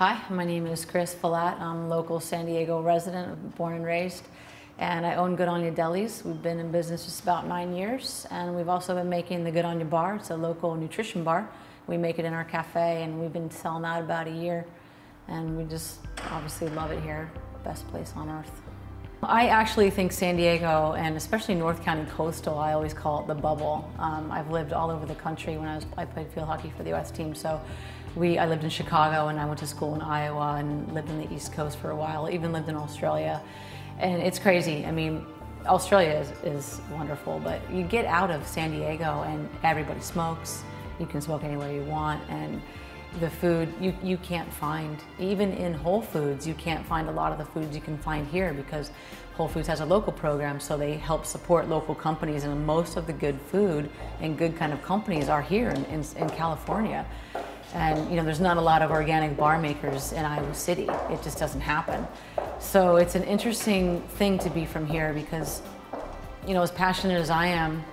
Hi, my name is Kris Fillat. I'm a local San Diego resident, born and raised, and I own Good On Ya Delis. We've been in business just about 9 years, and we've also been making the Good On Ya bar. It's a local nutrition bar. We make it in our cafe, and we've been selling that about a year, and we just obviously love it here. Best place on earth. I actually think San Diego, and especially North County Coastal, I always call it the bubble. I've lived all over the country when I played field hockey for the US team. So I lived in Chicago, and I went to school in Iowa and lived in the East Coast for a while, even lived in Australia. And it's crazy. I mean, Australia is wonderful, but you get out of San Diego and everybody smokes. You can smoke anywhere you want, and the food you can't find, even in Whole Foods, you can't find a lot of the foods you can find here because Whole Foods has a local program, so they help support local companies, and most of the good food and good kind of companies are here in California. And you know, there's not a lot of organic bar makers in Iowa City. It just doesn't happen. So it's an interesting thing to be from here because, you know, as passionate as I am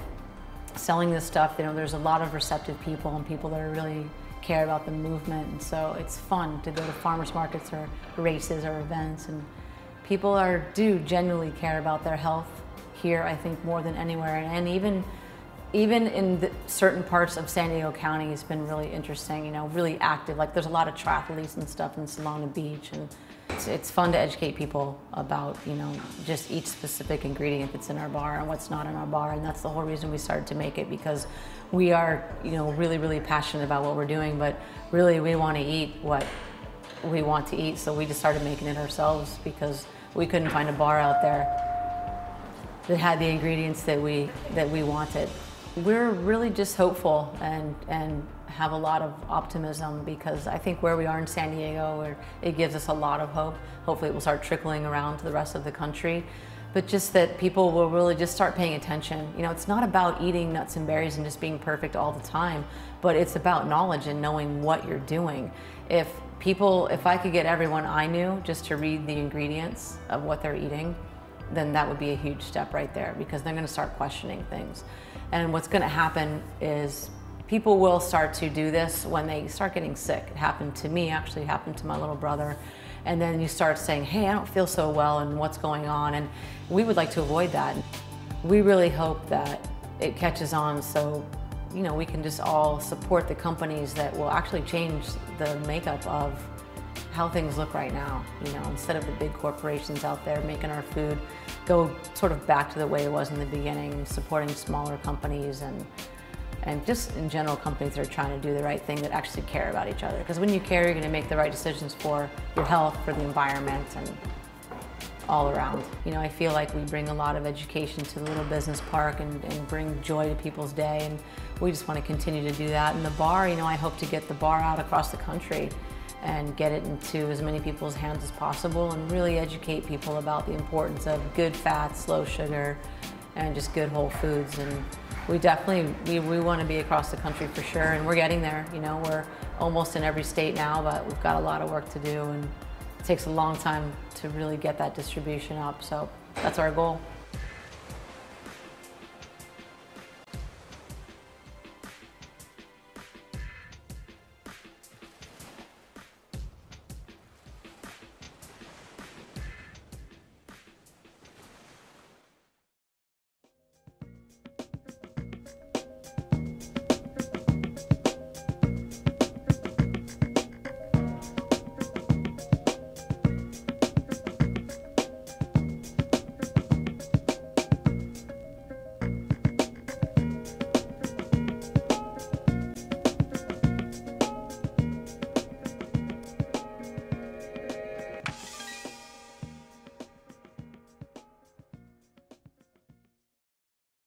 selling this stuff, you know, there's a lot of receptive people and people that are really care about the movement, and so it's fun to go to farmers markets or races or events, and people do genuinely care about their health here, I think, more than anywhere. And even in certain parts of San Diego County, it's been really interesting, you know, really active. Like there's a lot of triathletes and stuff in Solana Beach, and it's fun to educate people about, you know, just each specific ingredient that's in our bar and what's not in our bar. And that's the whole reason we started to make it, because we are, you know, really passionate about what we're doing, but really we want to eat what we want to eat. So we just started making it ourselves because we couldn't find a bar out there that had the ingredients that we wanted. We're really just hopeful and have a lot of optimism, because I think where we are in San Diego, it gives us a lot of hope. Hopefully it will start trickling around to the rest of the country, but just that people will really just start paying attention. You know, it's not about eating nuts and berries and just being perfect all the time, but it's about knowledge and knowing what you're doing. If I could get everyone I knew just to read the ingredients of what they're eating, then that would be a huge step right there, because they're going to start questioning things. And what's going to happen is people will start to do this when they start getting sick. It happened to me, actually happened to my little brother. And then you start saying, hey, I don't feel so well, and what's going on? And we would like to avoid that. We really hope that it catches on, so you know, we can just all support the companies that will actually change the makeup of how things look right now. You know, instead of the big corporations out there making our food go sort of back to the way it was in the beginning, supporting smaller companies and just in general companies that are trying to do the right thing, that actually care about each other. Because when you care, you're going to make the right decisions for your health, for the environment, and all around. You know, I feel like we bring a lot of education to the little business park and bring joy to people's day, and we just want to continue to do that. And the bar, you know, I hope to get the bar out across the country and get it into as many people's hands as possible, and really educate people about the importance of good fats, low sugar, and just good whole foods. And we definitely, we want to be across the country for sure, and we're getting there. You know, we're almost in every state now, but we've got a lot of work to do, and it takes a long time to really get that distribution up. So that's our goal.